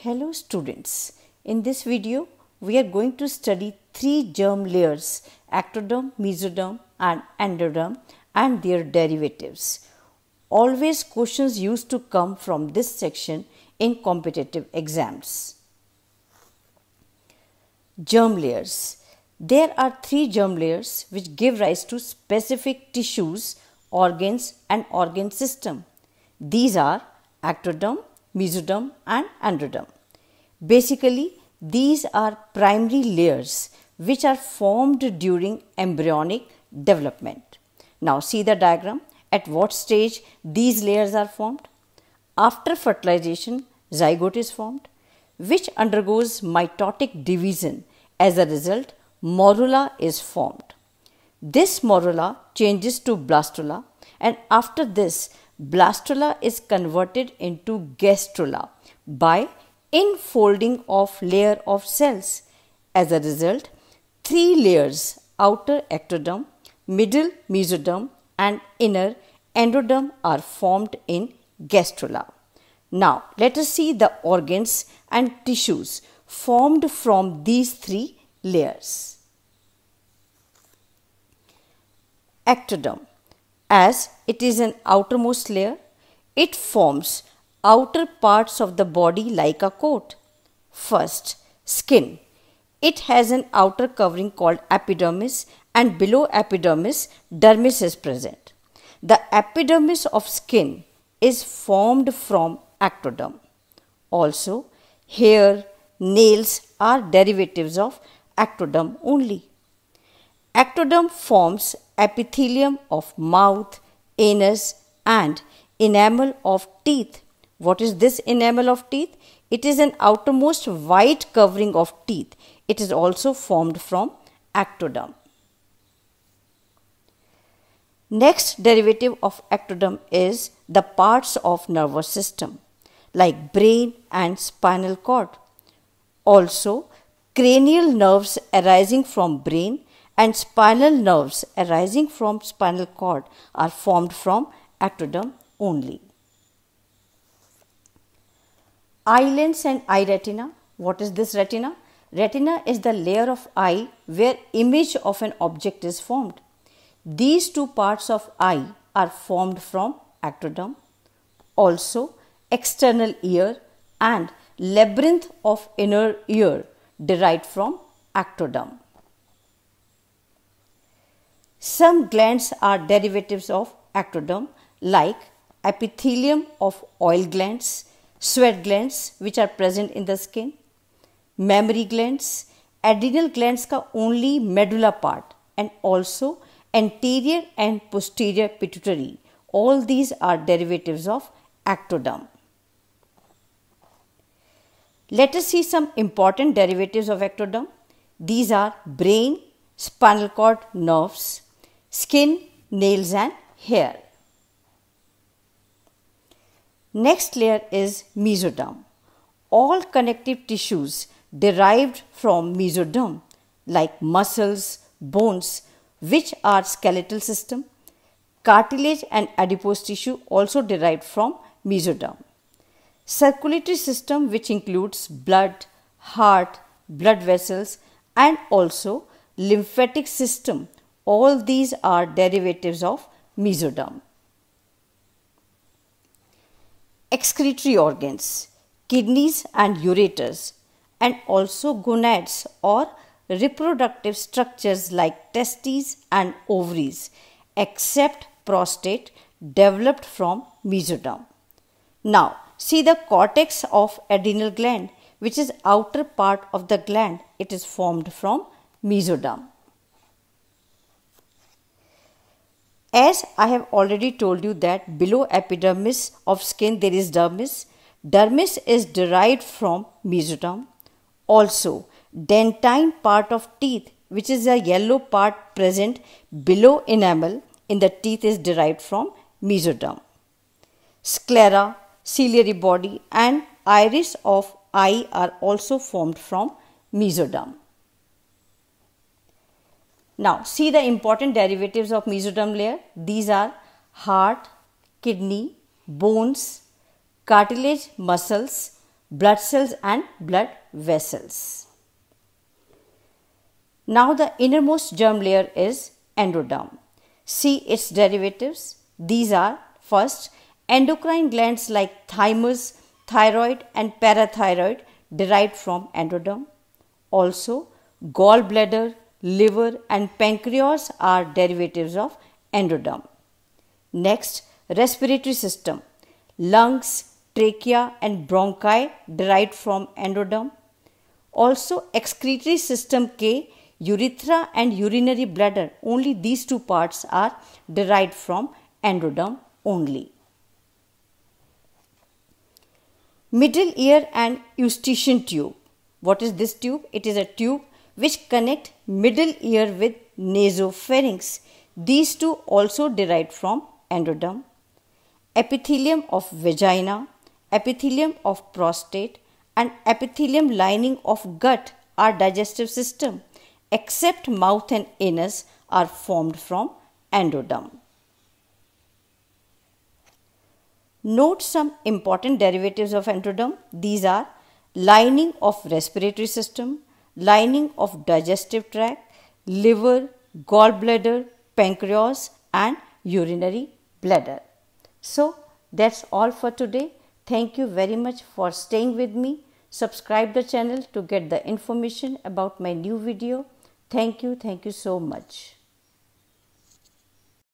Hello students, in this video we are going to study three germ layers: ectoderm, mesoderm and endoderm and their derivatives. Always questions used to come from this section in competitive exams. Germ layers. There are three germ layers which give rise to specific tissues, organs and organ system. These are ectoderm, mesoderm and endoderm. Basically, these are primary layers which are formed during embryonic development. Now see the diagram. At what stage these layers are formed? After fertilization, zygote is formed, which undergoes mitotic division. As a result, morula is formed. This morula changes to blastula, and after this, blastula is converted into gastrula by infolding of layer of cells. As a result, three layers, outer ectoderm, middle mesoderm and inner endoderm, are formed in gastrula. Now let us see the organs and tissues formed from these three layers. Ectoderm. As it is an outermost layer, it forms outer parts of the body like a coat. First, skin. It has an outer covering called epidermis, and below epidermis, dermis is present. The epidermis of skin is formed from ectoderm. Also, hair, nails are derivatives of ectoderm only. Ectoderm forms epithelium of mouth, anus and enamel of teeth. What is this enamel of teeth? It is an outermost white covering of teeth. It is also formed from ectoderm. Next derivative of ectoderm is the parts of nervous system like brain and spinal cord. Also, cranial nerves arising from brain and spinal nerves arising from spinal cord are formed from ectoderm only. Eye lens and eye retina. What is this retina? Retina is the layer of eye where image of an object is formed. These two parts of eye are formed from ectoderm. Also, external ear and labyrinth of inner ear derived from ectoderm. Some glands are derivatives of ectoderm like epithelium of oil glands, sweat glands which are present in the skin, mammary glands, adrenal glands ka only medulla part, and also anterior and posterior pituitary. All these are derivatives of ectoderm. Let us see some important derivatives of ectoderm. These are brain, spinal cord, nerves, skin, nails and hair. Next layer is mesoderm. All connective tissues derived from mesoderm like muscles, bones which are skeletal system, cartilage and adipose tissue also derived from mesoderm. Circulatory system which includes blood, heart, blood vessels and also lymphatic system. All these are derivatives of mesoderm. Excretory organs, kidneys and ureters, and also gonads or reproductive structures like testes and ovaries, except prostate, developed from mesoderm. Now see the cortex of adrenal gland, which is outer part of the gland. It is formed from mesoderm. As I have already told you that below epidermis of skin there is dermis. Dermis is derived from mesoderm. Also, dentine part of teeth, which is a yellow part present below enamel in the teeth, is derived from mesoderm. Sclera, ciliary body and iris of eye are also formed from mesoderm. Now see the important derivatives of mesoderm layer. These are heart, kidney, bones, cartilage, muscles, blood cells and blood vessels. Now the innermost germ layer is endoderm. See its derivatives. These are first endocrine glands like thymus, thyroid and parathyroid derived from endoderm. Also gallbladder, liver and pancreas are derivatives of endoderm. Next, respiratory system. Lungs, trachea and bronchi derived from endoderm. Also excretory system K, urethra and urinary bladder, only these two parts are derived from endoderm only. Middle ear and eustachian tube. What is this tube? It is a tube which connect middle ear with nasopharynx. These two also derived from endoderm. Epithelium of vagina, epithelium of prostate and epithelium lining of gut are digestive system, except mouth and anus are formed from endoderm. Note some important derivatives of endoderm. These are lining of respiratory system, lining of digestive tract, liver, gallbladder, pancreas and urinary bladder. So that's all for today. Thank you very much for staying with me. Subscribe the channel to get the information about my new video. Thank you so much.